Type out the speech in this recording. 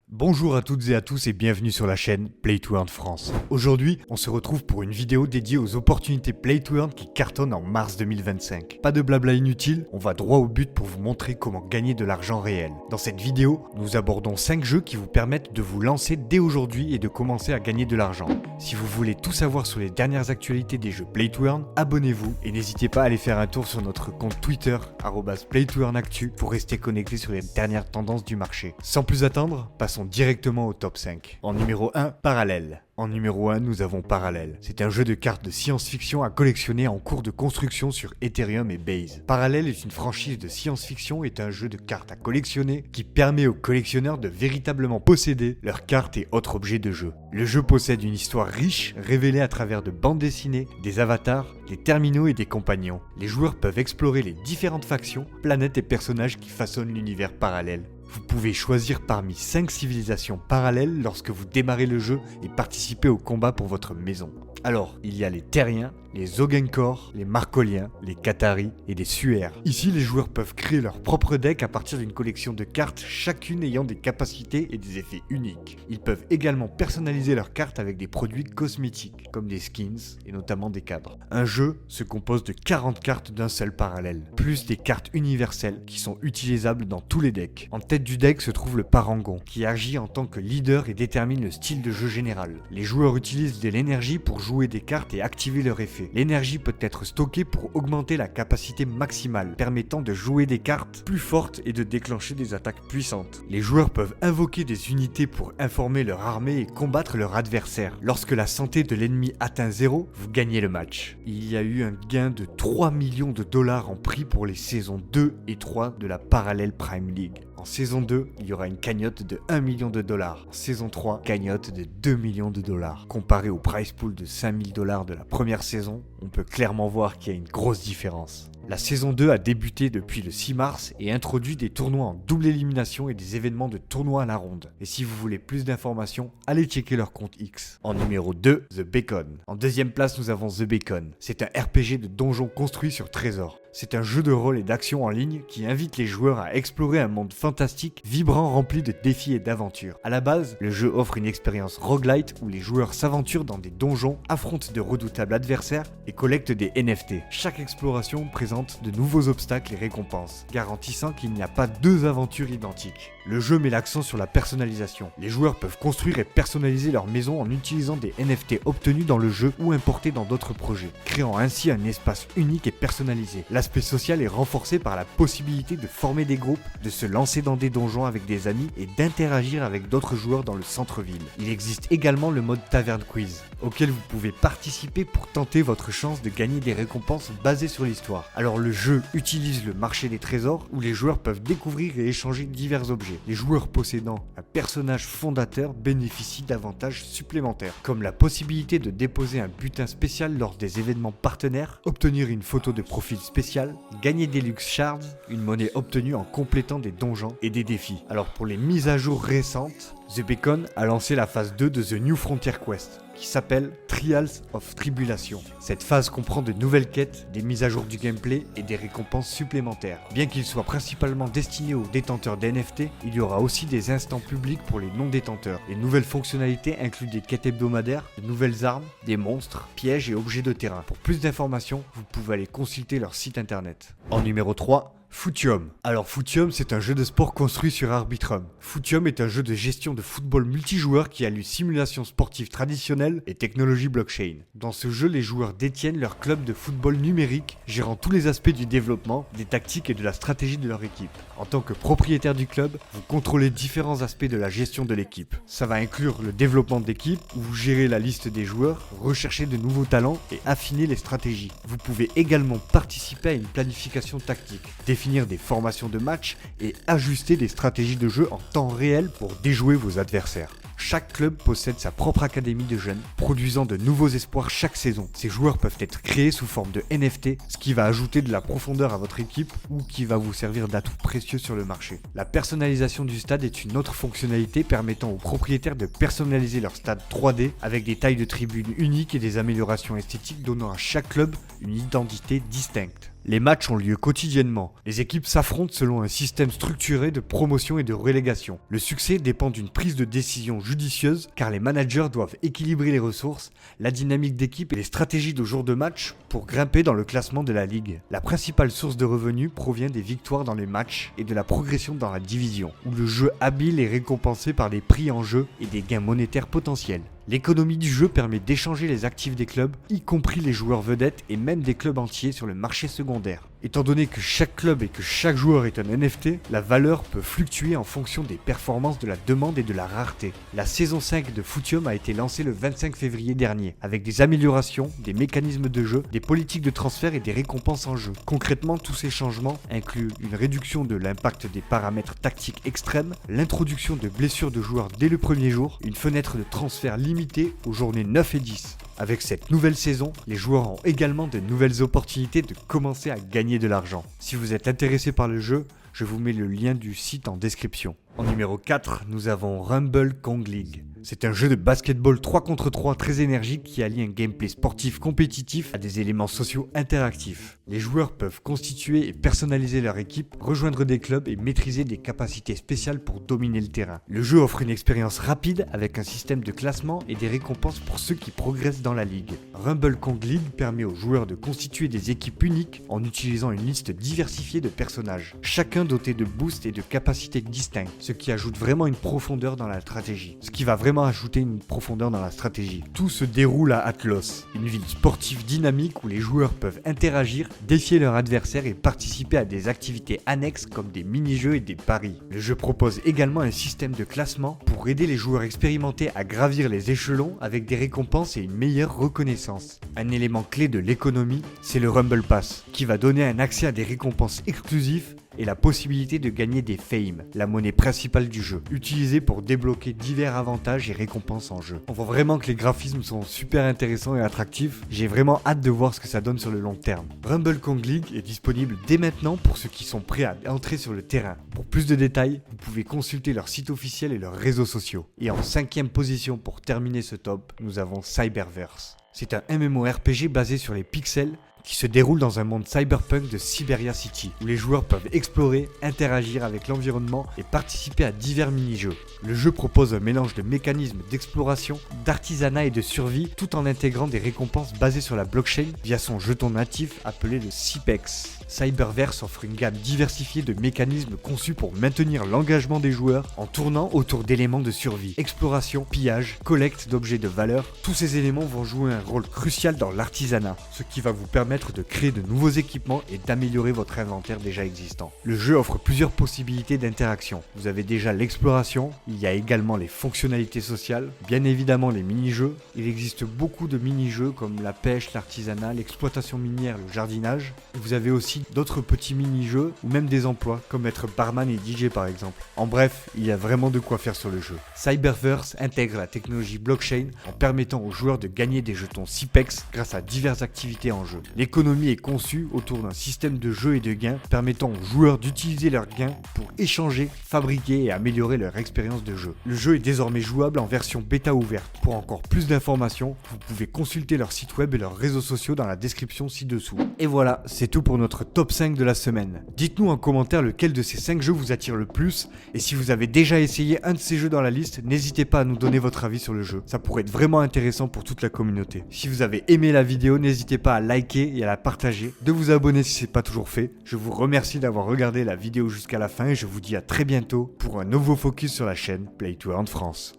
Bonjour à toutes et à tous et bienvenue sur la chaîne Play to Earn France. Aujourd'hui, on se retrouve pour une vidéo dédiée aux opportunités Play to Earn qui cartonnent en mars 2025. Pas de blabla inutile, on va droit au but pour vous montrer comment gagner de l'argent réel. Dans cette vidéo, nous abordons 5 jeux qui vous permettent de vous lancer dès aujourd'hui et de commencer à gagner de l'argent. Si vous voulez tout savoir sur les dernières actualités des jeux Play to Earn, abonnez-vous et n'hésitez pas à aller faire un tour sur notre compte Twitter @playtoearnactu pour rester connecté sur les dernières tendances du marché. Sans plus attendre, passons directement au top 5. En numéro 1, Parallel. En numéro 1, nous avons Parallel. C'est un jeu de cartes de science-fiction à collectionner en cours de construction sur Ethereum et Base. Parallel est une franchise de science-fiction et est un jeu de cartes à collectionner qui permet aux collectionneurs de véritablement posséder leurs cartes et autres objets de jeu. Le jeu possède une histoire riche, révélée à travers de bandes dessinées, des avatars, des terminaux et des compagnons. Les joueurs peuvent explorer les différentes factions, planètes et personnages qui façonnent l'univers Parallel. Vous pouvez choisir parmi 5 civilisations parallèles lorsque vous démarrez le jeu et participer au combat pour votre maison. Alors, il y a les Terriens, les Ogenkor, les Markoliens, les Qataris et les Suaires. Ici, les joueurs peuvent créer leur propre deck à partir d'une collection de cartes, chacune ayant des capacités et des effets uniques. Ils peuvent également personnaliser leurs cartes avec des produits cosmétiques, comme des skins et notamment des cadres. Un jeu se compose de 40 cartes d'un seul parallèle, plus des cartes universelles qui sont utilisables dans tous les decks. En tête du deck se trouve le Parangon, qui agit en tant que leader et détermine le style de jeu général. Les joueurs utilisent de l'énergie pour jouer des cartes et activer leur effet. L'énergie peut être stockée pour augmenter la capacité maximale, permettant de jouer des cartes plus fortes et de déclencher des attaques puissantes. Les joueurs peuvent invoquer des unités pour informer leur armée et combattre leur adversaire. Lorsque la santé de l'ennemi atteint 0, vous gagnez le match. Il y a eu un gain de 3 millions de dollars en prix pour les saisons 2 et 3 de la Parallel Prime League. En saison 2, il y aura une cagnotte de 1 million de dollars. En saison 3, cagnotte de 2 millions de dollars. Comparé au prize pool de 5000 dollars de la première saison, on peut clairement voir qu'il y a une grosse différence. La saison 2 a débuté depuis le 6 mars et introduit des tournois en double élimination et des événements de tournois à la ronde. Et si vous voulez plus d'informations, allez checker leur compte X. En numéro 2, The Beacon. En deuxième place, nous avons The Beacon. C'est un RPG de donjon construit sur trésor. C'est un jeu de rôle et d'action en ligne qui invite les joueurs à explorer un monde fantastique, vibrant, rempli de défis et d'aventures. À la base, le jeu offre une expérience roguelite où les joueurs s'aventurent dans des donjons, affrontent de redoutables adversaires et collectent des NFT. Chaque exploration présente de nouveaux obstacles et récompenses, garantissant qu'il n'y a pas deux aventures identiques. Le jeu met l'accent sur la personnalisation. Les joueurs peuvent construire et personnaliser leur maison en utilisant des NFT obtenus dans le jeu ou importés dans d'autres projets, créant ainsi un espace unique et personnalisé. L'aspect social est renforcé par la possibilité de former des groupes, de se lancer dans des donjons avec des amis et d'interagir avec d'autres joueurs dans le centre-ville. Il existe également le mode Tavern Quiz, auquel vous pouvez participer pour tenter votre chance de gagner des récompenses basées sur l'histoire. Alors le jeu utilise le marché des trésors où les joueurs peuvent découvrir et échanger divers objets. Les joueurs possédant un personnage fondateur bénéficient d'avantages supplémentaires, comme la possibilité de déposer un butin spécial lors des événements partenaires, obtenir une photo de profil spécial, gagner des Lux Shards, une monnaie obtenue en complétant des donjons et des défis. Alors pour les mises à jour récentes, The Beacon a lancé la phase 2 de The New Frontier Quest, qui s'appelle Trials of Tribulation. Cette phase comprend de nouvelles quêtes, des mises à jour du gameplay et des récompenses supplémentaires. Bien qu'il soit principalement destiné aux détenteurs d'NFT, il y aura aussi des instants publics pour les non-détenteurs. Les nouvelles fonctionnalités incluent des quêtes hebdomadaires, de nouvelles armes, des monstres, pièges et objets de terrain. Pour plus d'informations, vous pouvez aller consulter leur site internet. En numéro 3, Futium. Alors Futium, c'est un jeu de sport construit sur Arbitrum. Futium est un jeu de gestion de football multijoueur qui allie simulation sportive traditionnelle et technologie blockchain. Dans ce jeu, les joueurs détiennent leur club de football numérique, gérant tous les aspects du développement, des tactiques et de la stratégie de leur équipe. En tant que propriétaire du club, vous contrôlez différents aspects de la gestion de l'équipe. Ça va inclure le développement de l'équipe, où vous gérez la liste des joueurs, recherchez de nouveaux talents et affiner les stratégies. Vous pouvez également participer à une planification tactique, définir des formations de match et ajuster des stratégies de jeu en temps réel pour déjouer vos adversaires. Chaque club possède sa propre académie de jeunes, produisant de nouveaux espoirs chaque saison. Ces joueurs peuvent être créés sous forme de NFT, ce qui va ajouter de la profondeur à votre équipe ou qui va vous servir d'atout précieux sur le marché. La personnalisation du stade est une autre fonctionnalité permettant aux propriétaires de personnaliser leur stade 3D avec des tailles de tribunes uniques et des améliorations esthétiques donnant à chaque club une identité distincte. Les matchs ont lieu quotidiennement. Les équipes s'affrontent selon un système structuré de promotion et de relégation. Le succès dépend d'une prise de décision judicieuse car les managers doivent équilibrer les ressources, la dynamique d'équipe et les stratégies de jour de match pour grimper dans le classement de la ligue. La principale source de revenus provient des victoires dans les matchs et de la progression dans la division, où le jeu habile est récompensé par des prix en jeu et des gains monétaires potentiels. L'économie du jeu permet d'échanger les actifs des clubs, y compris les joueurs vedettes et même des clubs entiers sur le marché secondaire. Étant donné que chaque club et que chaque joueur est un NFT, la valeur peut fluctuer en fonction des performances de la demande et de la rareté. La saison 5 de Futium a été lancée le 25 février dernier, avec des améliorations, des mécanismes de jeu, des politiques de transfert et des récompenses en jeu. Concrètement, tous ces changements incluent une réduction de l'impact des paramètres tactiques extrêmes, l'introduction de blessures de joueurs dès le premier jour, une fenêtre de transfert limitée aux journées 9 et 10. Avec cette nouvelle saison, les joueurs ont également de nouvelles opportunités de commencer à gagner de l'argent. Si vous êtes intéressé par le jeu, je vous mets le lien du site en description. En numéro 4, nous avons Rumble Kong League. C'est un jeu de basketball 3 contre 3 très énergique qui allie un gameplay sportif compétitif à des éléments sociaux interactifs. Les joueurs peuvent constituer et personnaliser leur équipe, rejoindre des clubs et maîtriser des capacités spéciales pour dominer le terrain. Le jeu offre une expérience rapide avec un système de classement et des récompenses pour ceux qui progressent dans la ligue. Rumble Kong League permet aux joueurs de constituer des équipes uniques en utilisant une liste diversifiée de personnages, chacun doté de boosts et de capacités distinctes, ce qui ajoute vraiment une profondeur dans la stratégie. Ajouter une profondeur dans la stratégie. Tout se déroule à Atlos, une ville sportive dynamique où les joueurs peuvent interagir, défier leurs adversaires et participer à des activités annexes comme des mini-jeux et des paris. Le jeu propose également un système de classement pour aider les joueurs expérimentés à gravir les échelons avec des récompenses et une meilleure reconnaissance. Un élément clé de l'économie, c'est le Rumble Pass, qui va donner un accès à des récompenses exclusives et la possibilité de gagner des Fame, la monnaie principale du jeu, utilisée pour débloquer divers avantages et récompenses en jeu. On voit vraiment que les graphismes sont super intéressants et attractifs, j'ai vraiment hâte de voir ce que ça donne sur le long terme. Rumble Kong League est disponible dès maintenant pour ceux qui sont prêts à entrer sur le terrain. Pour plus de détails, vous pouvez consulter leur site officiel et leurs réseaux sociaux. Et en 5e position pour terminer ce top, nous avons Cyberverse. C'est un MMORPG basé sur les pixels qui se déroule dans un monde cyberpunk de Siberia City, où les joueurs peuvent explorer, interagir avec l'environnement et participer à divers mini-jeux. Le jeu propose un mélange de mécanismes d'exploration, d'artisanat et de survie, tout en intégrant des récompenses basées sur la blockchain via son jeton natif appelé le CPEX. Cyberverse offre une gamme diversifiée de mécanismes conçus pour maintenir l'engagement des joueurs en tournant autour d'éléments de survie, exploration, pillage, collecte d'objets de valeur. Tous ces éléments vont jouer un rôle crucial dans l'artisanat, ce qui va vous permettre de créer de nouveaux équipements et d'améliorer votre inventaire déjà existant. Le jeu offre plusieurs possibilités d'interaction. Vous avez déjà l'exploration, il y a également les fonctionnalités sociales, bien évidemment les mini-jeux. Il existe beaucoup de mini-jeux comme la pêche, l'artisanat, l'exploitation minière, le jardinage. Et vous avez aussi d'autres petits mini-jeux ou même des emplois comme être barman et DJ par exemple. En bref, il y a vraiment de quoi faire sur le jeu. Cyberverse intègre la technologie blockchain en permettant aux joueurs de gagner des jetons CPEX grâce à diverses activités en jeu. L'économie est conçue autour d'un système de jeu et de gains permettant aux joueurs d'utiliser leurs gains pour échanger, fabriquer et améliorer leur expérience de jeu. Le jeu est désormais jouable en version bêta ouverte. Pour encore plus d'informations, vous pouvez consulter leur site web et leurs réseaux sociaux dans la description ci-dessous. Et voilà, c'est tout pour notre top 5 de la semaine. Dites-nous en commentaire lequel de ces 5 jeux vous attire le plus, et si vous avez déjà essayé un de ces jeux dans la liste, n'hésitez pas à nous donner votre avis sur le jeu. Ça pourrait être vraiment intéressant pour toute la communauté. Si vous avez aimé la vidéo, n'hésitez pas à liker et à la partager, de vous abonner si ce n'est pas toujours fait. Je vous remercie d'avoir regardé la vidéo jusqu'à la fin et je vous dis à très bientôt pour un nouveau focus sur la chaîne Play to Earn France.